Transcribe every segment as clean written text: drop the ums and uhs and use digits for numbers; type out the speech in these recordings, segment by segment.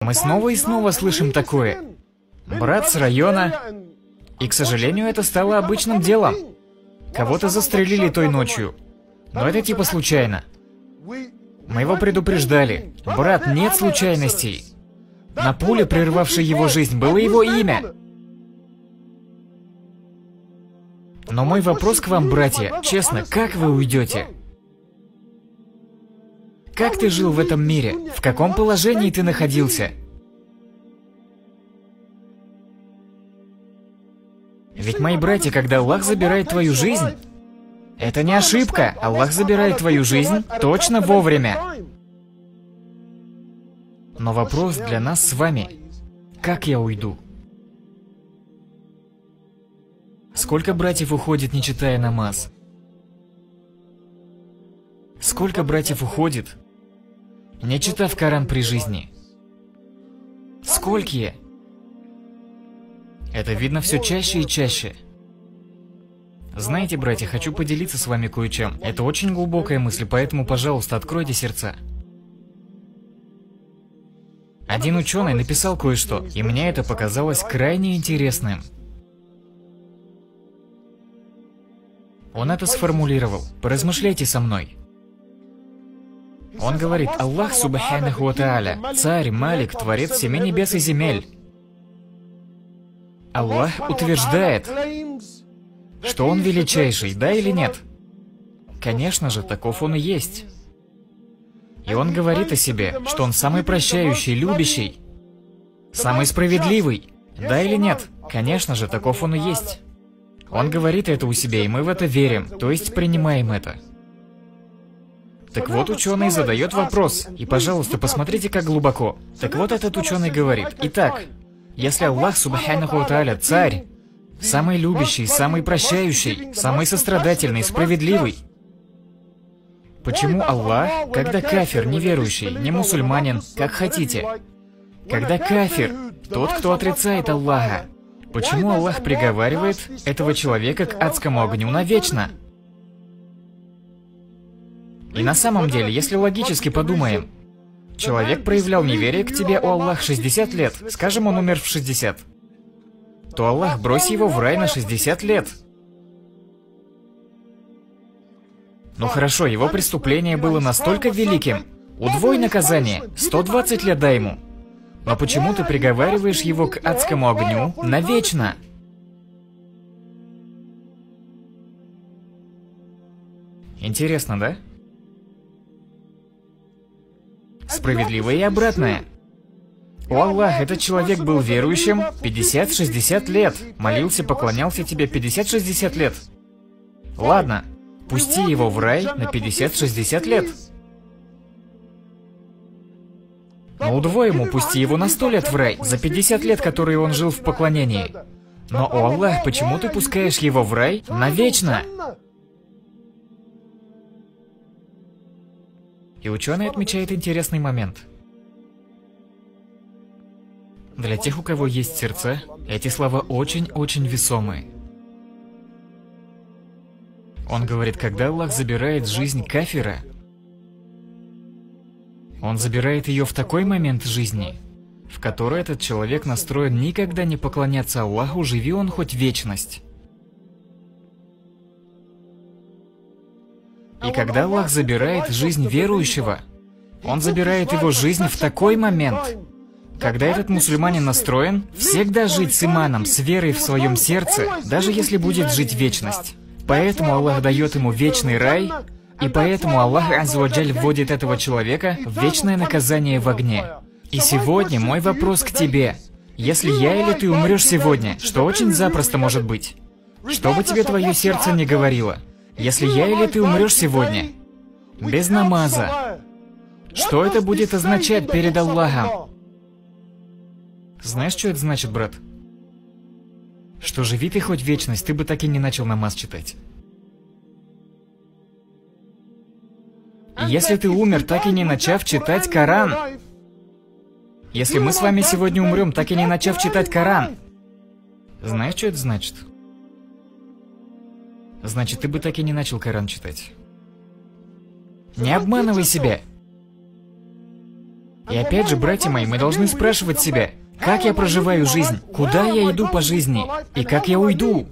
Мы снова и снова слышим такое. Брат с района. И, к сожалению, это стало обычным делом. Кого-то застрелили той ночью. Но это типа случайно. Мы его предупреждали. Брат, нет случайностей. На пуле, прервавшей его жизнь, было его имя. Но мой вопрос к вам, братья, честно, как вы уйдете? Как ты жил в этом мире? В каком положении ты находился? Ведь, мои братья, когда Аллах забирает твою жизнь, это не ошибка. Аллах забирает твою жизнь точно вовремя. Но вопрос для нас с вами. Как я уйду? Сколько братьев уходит, не читая намаз? Сколько братьев уходит, не читав Коран при жизни? Сколькие? Это видно все чаще и чаще. Знаете, братья, хочу поделиться с вами кое-чем. Это очень глубокая мысль, поэтому, пожалуйста, откройте сердца. Один ученый написал кое-что, и мне это показалось крайне интересным. Он это сформулировал. Поразмышляйте со мной. Он говорит: Аллах Субханаху ва Тааля, Царь, Малик, Творец семи небес и земель. Аллах утверждает, что Он величайший, да или нет? Конечно же, таков Он и есть. И Он говорит о себе, что Он самый прощающий, любящий, самый справедливый, да или нет? Конечно же, таков Он и есть. Он говорит это у себя, и мы в это верим, то есть принимаем это. Так вот, ученый задает вопрос, и, пожалуйста, посмотрите, как глубоко. Так вот, этот ученый говорит: итак, если Аллах Субханаху ва Тааля Царь, самый любящий, самый прощающий, самый сострадательный, справедливый, почему Аллах, когда кафир, неверующий, не мусульманин, как хотите, когда кафир, тот, кто отрицает Аллаха, почему Аллах приговаривает этого человека к адскому огню навечно? И на самом деле, если логически подумаем, человек проявлял неверие к тебе, о Аллах, 60 лет, скажем, он умер в 60, то Аллах брось его в рай на 60 лет. Ну хорошо, его преступление было настолько великим, удвой наказание, 120 лет дай ему. Но почему ты приговариваешь его к адскому огню навечно? Интересно, да? Справедливо и обратное. О Аллах, этот человек был верующим 50-60 лет. Молился, поклонялся тебе 50-60 лет. Ладно, пусти его в рай на 50-60 лет. Но удвой ему пусти его на 100 лет в рай, за 50 лет, которые он жил в поклонении. Но, о Аллах, почему ты пускаешь его в рай навечно? И ученый отмечает интересный момент. Для тех, у кого есть сердца, эти слова очень-очень весомые. Он говорит, когда Аллах забирает жизнь кафира, Он забирает ее в такой момент жизни, в который этот человек настроен никогда не поклоняться Аллаху, живи он хоть вечность. И когда Аллах забирает жизнь верующего, Он забирает его жизнь в такой момент, когда этот мусульманин настроен всегда жить с иманом, с верой в своем сердце, даже если будет жить вечность. Поэтому Аллах дает ему вечный рай, и поэтому Аллах Азза ва Джаль вводит этого человека в вечное наказание в огне. И сегодня мой вопрос к тебе. Если я или ты умрешь сегодня, что очень запросто может быть, что бы тебе твое сердце не говорило, если я или ты умрешь сегодня, без намаза, что это будет означать перед Аллахом? Знаешь, что это значит, брат? Что живи ты хоть вечность, ты бы так и не начал намаз читать. И если ты умер, так и не начав читать Коран, если мы с вами сегодня умрем, так и не начав читать Коран, знаешь, что это значит? Значит, ты бы так и не начал Коран читать. Не обманывай себя. И опять же, братья мои, мы должны спрашивать себя, как я проживаю жизнь, куда я иду по жизни, и как я уйду.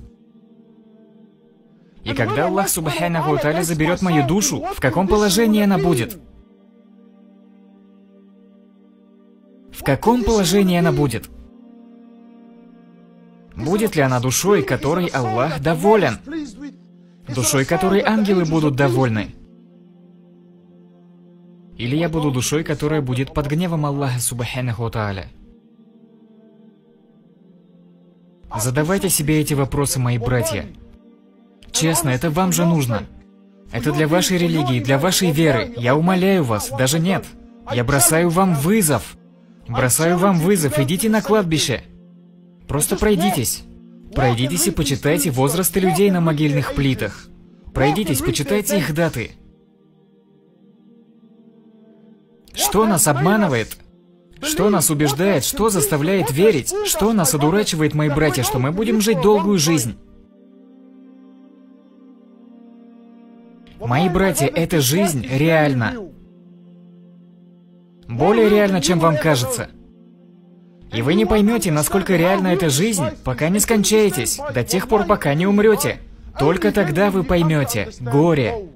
И когда Аллах Субханаху ва Тааля заберет мою душу, в каком положении она будет? В каком положении она будет? Будет ли она душой, которой Аллах доволен? Душой, которой ангелы будут довольны? Или я буду душой, которая будет под гневом Аллаха Субханаху ва Тааля? Задавайте себе эти вопросы, мои братья. Честно, это вам же нужно. Это для вашей религии, для вашей веры. Я умоляю вас, даже нет. Я бросаю вам вызов. Бросаю вам вызов, идите на кладбище. Просто пройдитесь. Пройдитесь и почитайте возрасты людей на могильных плитах. Пройдитесь, почитайте их даты. Что нас обманывает? Что нас убеждает? Что заставляет верить? Что нас одурачивает, мои братья, что мы будем жить долгую жизнь? Мои братья, эта жизнь реальна. Более реальна, чем вам кажется. И вы не поймете, насколько реальна эта жизнь, пока не скончаетесь, до тех пор, пока не умрете. Только тогда вы поймете. Горе.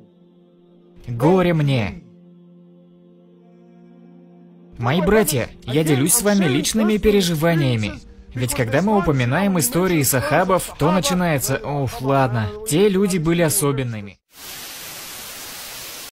Горе мне. Мои братья, я делюсь с вами личными переживаниями. Ведь когда мы упоминаем истории сахабов, то начинается: «Оф, ладно, те люди были особенными».